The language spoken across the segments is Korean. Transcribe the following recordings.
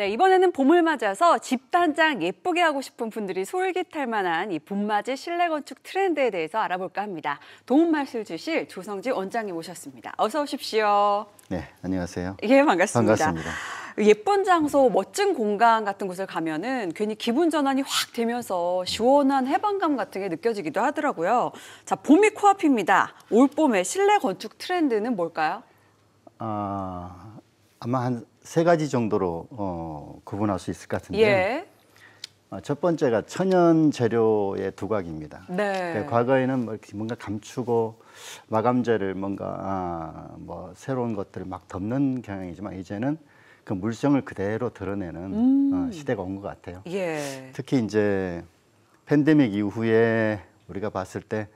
네, 이번에는 봄을 맞아서 집 단장 예쁘게 하고 싶은 분들이 솔깃할 만한 이 봄맞이 실내 건축 트렌드에 대해서 알아볼까 합니다. 도움 말씀을 주실 조성지 원장님 오셨습니다. 어서 오십시오. 네, 안녕하세요. 예, 반갑습니다. 반갑습니다. 예쁜 장소, 멋진 공간 같은 곳을 가면은 괜히 기분 전환이 확 되면서 시원한 해방감 같은 게 느껴지기도 하더라고요. 자, 봄이 코앞입니다. 올 봄의 실내 건축 트렌드는 뭘까요? 아마 한 3가지 정도로 구분할 수 있을 것 같은데요. 예. 첫 번째가 천연 재료의 두각입니다. 네. 그러니까 과거에는 뭔가 감추고 마감재를 뭔가 뭐 새로운 것들을 막 덮는 경향이지만 이제는 그 물성을 그대로 드러내는 시대가 온 것 같아요. 예. 특히 이제 팬데믹 이후에 우리가 봤을 때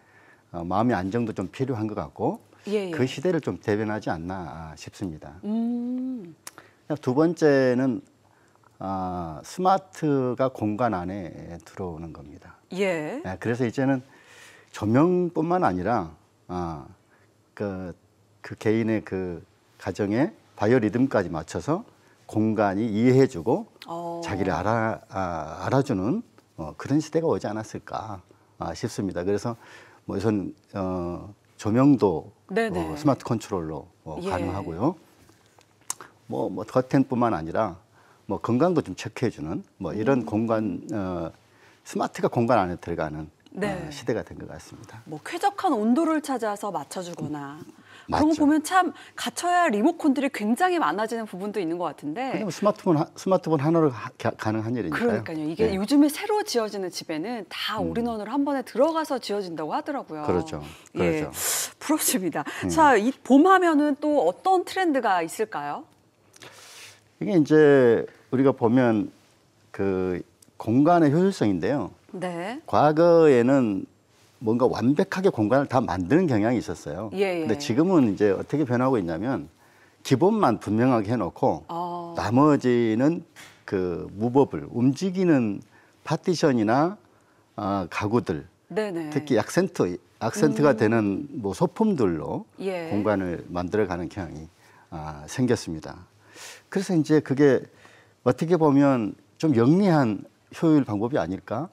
마음의 안정도 좀 필요한 것 같고 예, 예. 그 시대를 좀 대변하지 않나 싶습니다. 두 번째는 스마트가 공간 안에 들어오는 겁니다. 예. 그래서 이제는 조명뿐만 아니라 그 개인의 그 가정의 바이오리듬까지 맞춰서 공간이 이해해주고 자기를 알아주는 그런 시대가 오지 않았을까 싶습니다. 그래서 뭐 우선 조명도 스마트 컨트롤로 예. 가능하고요. 뭐 커튼뿐만 아니라 뭐 건강도 좀 체크해주는 뭐 이런 공간 스마트가 공간 안에 들어가는 네. 시대가 된 것 같습니다. 뭐 쾌적한 온도를 찾아서 맞춰주거나 그런 거 맞죠. 보면 참 갖춰야 할 리모컨들이 굉장히 많아지는 부분도 있는 것 같은데. 근데 뭐 스마트폰 하나로 가능한 일이니까요. 그러니까요. 이게 네. 요즘에 새로 지어지는 집에는 다 올인원으로 한 번에 들어가서 지어진다고 하더라고요. 그렇죠. 예, 그렇죠. 부럽습니다. 자, 이 봄 하면은 또 어떤 트렌드가 있을까요? 이게 이제 우리가 보면 그 공간의 효율성인데요. 네. 과거에는 뭔가 완벽하게 공간을 다 만드는 경향이 있었어요. 예, 예. 근데 지금은 이제 어떻게 변하고 있냐면 기본만 분명하게 해놓고 나머지는 그 무버블 움직이는 파티션이나 가구들 네네. 특히 악센트가 되는 뭐 소품들로 예. 공간을 만들어가는 경향이 생겼습니다. 그래서 이제 그게 어떻게 보면 좀 영리한 효율 방법이 아닐까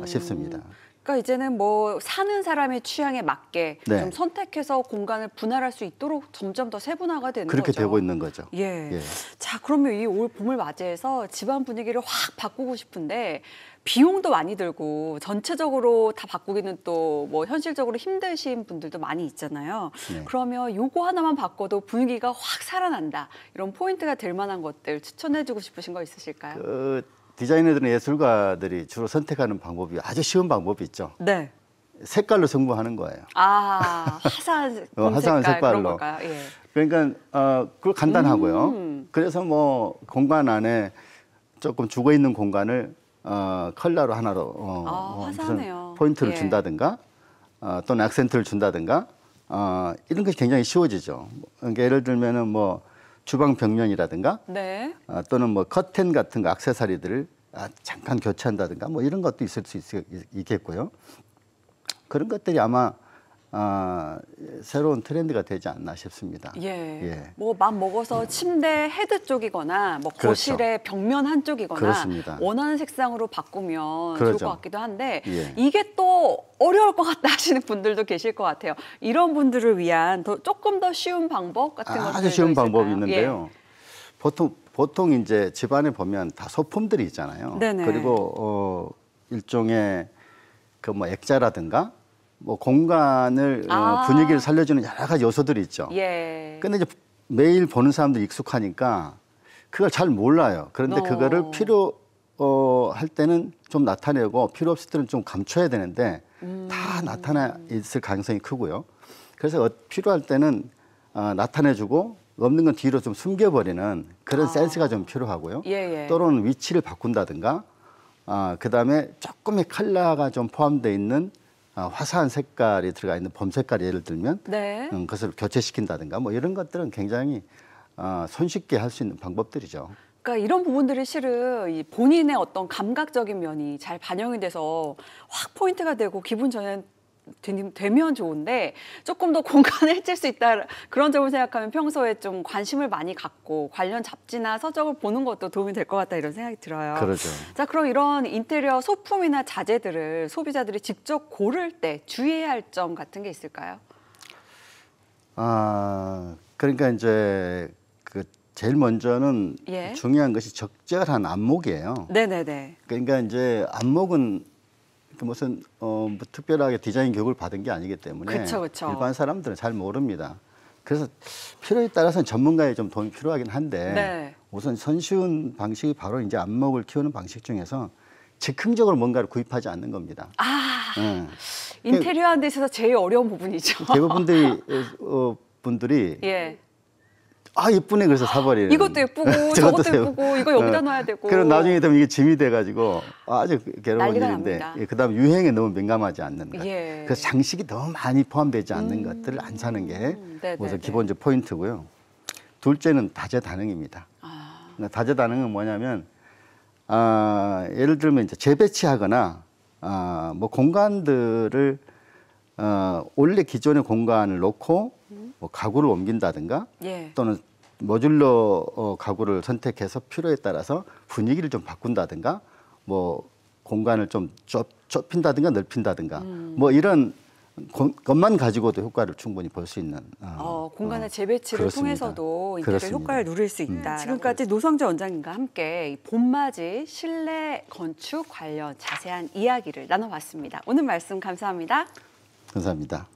싶습니다. 그러니까 이제는 뭐 사는 사람의 취향에 맞게 네. 좀 선택해서 공간을 분할할 수 있도록 점점 더 세분화가 되는 그렇게 거죠. 되고 있는 거죠. 예. 예. 자, 그러면 이 올 봄을 맞이해서 집안 분위기를 확 바꾸고 싶은데 비용도 많이 들고 전체적으로 다 바꾸기는 또 뭐 현실적으로 힘드신 분들도 많이 있잖아요. 네. 그러면 요거 하나만 바꿔도 분위기가 확 살아난다. 이런 포인트가 될 만한 것들 추천해주고 싶으신 거 있으실까요? 그 디자이너들은 예술가들이 주로 선택하는 방법이 아주 쉬운 방법이 있죠. 네. 색깔로 승부하는 거예요. 화사한 화사한 색깔 그런 색깔로. 걸까요? 예. 그러니까 그거 간단하고요. 그래서 뭐 공간 안에 조금 죽어 있는 공간을 컬러로 하나로 화사하네요. 무슨 포인트를 예. 준다든가 또는 액센트를 준다든가 이런 것이 굉장히 쉬워지죠. 그러니까 예를 들면은 뭐 주방 벽면이라든가 네. 또는 뭐 커튼 같은 거 액세서리들을 잠깐 교체한다든가 뭐 이런 것도 있을 수 있겠고요. 그런 것들이 아마 새로운 트렌드가 되지 않나 싶습니다. 예. 예. 뭐 맘 먹어서 침대 헤드 쪽이거나 뭐 그렇죠. 거실의 벽면 한쪽이거나 그렇습니다. 원하는 색상으로 바꾸면 좋을 그렇죠. 것 같기도 한데 예. 이게 또 어려울 것 같다 하시는 분들도 계실 것 같아요. 이런 분들을 위한 조금 더 쉬운 방법 같은 것들도 아주 쉬운 있을까요? 방법이 있는데요. 보통 이제 집안에 보면 다 소품들이 있잖아요. 네네. 그리고 일종의 그 뭐 액자라든가 뭐 공간을 분위기를 살려주는 여러 가지 요소들이 있죠. 예. 근데 이제 매일 보는 사람들이 익숙하니까 그걸 잘 몰라요. 그런데 그거를 필요할 때는 좀 나타내고 필요 없을 때는 좀 감춰야 되는데 다 나타나 있을 가능성이 크고요. 그래서 필요할 때는 나타내주고 없는 건 뒤로 좀 숨겨버리는 그런 센스가 좀 필요하고요. 예. 또는 위치를 바꾼다든가 그다음에 조금의 컬러가 좀 포함되어 있는 화사한 색깔이 들어가 있는 봄 색깔 예를 들면 네. 그것을 교체시킨다든가 뭐 이런 것들은 굉장히 손쉽게 할 수 있는 방법들이죠. 그러니까 이런 부분들이 실은 이 본인의 어떤 감각적인 면이 잘 반영이 돼서 확 포인트가 되고 기분 전환 되면 좋은데 조금 더 공간을 해칠 수 있다 그런 점을 생각하면 평소에 좀 관심을 많이 갖고 관련 잡지나 서적을 보는 것도 도움이 될 것 같다 이런 생각이 들어요. 그러죠. 자, 그럼 이런 인테리어 소품이나 자재들을 소비자들이 직접 고를 때 주의해야 할 점 같은 게 있을까요? 그러니까 이제 그 제일 먼저는 예. 중요한 것이 적절한 안목이에요. 네네네. 그러니까 이제 안목은 무슨 뭐 특별하게 디자인 교육을 받은 게 아니기 때문에 그쵸, 그쵸. 일반 사람들은 잘 모릅니다. 그래서 필요에 따라서는 전문가의 좀 도움이 필요하긴 한데 네. 우선 손쉬운 방식이 바로 이제 안목을 키우는 방식 중에서 즉흥적으로 뭔가를 구입하지 않는 겁니다. 네. 인테리어 하는 데 있어서 제일 어려운 부분이죠. 대부분들이 분들이 예. 예쁘네 그래서 사버리는. 이것도 예쁘고 저것도 예쁘고 이거 여기다 놔야 되고. 그럼 나중에 되면 이게 짐이 돼가지고 아주 괴로운 난리가 일인데 납니다. 그다음 유행에 너무 민감하지 않는 것. 예. 그래서 장식이 너무 많이 포함되지 않는 것들을 안 사는 게 우선 기본적 포인트고요. 둘째는 다재다능입니다. 그러니까 다재다능은 뭐냐면 예를 들면 이제 재배치하거나 뭐 공간들을 원래 기존의 공간을 놓고 뭐 가구를 옮긴다든가 예. 또는 모듈러 가구를 선택해서 필요에 따라서 분위기를 좀 바꾼다든가 뭐 공간을 좀 좁힌다든가 넓힌다든가 뭐 이런 것만 가지고도 효과를 충분히 볼 수 있는 공간의 재배치를 그렇습니다. 통해서도 인테리어 그렇습니다. 효과를 누릴 수 있다. 지금까지 노성재 원장님과 함께 이 봄맞이 실내 건축 관련 자세한 이야기를 나눠봤습니다. 오늘 말씀 감사합니다. 감사합니다.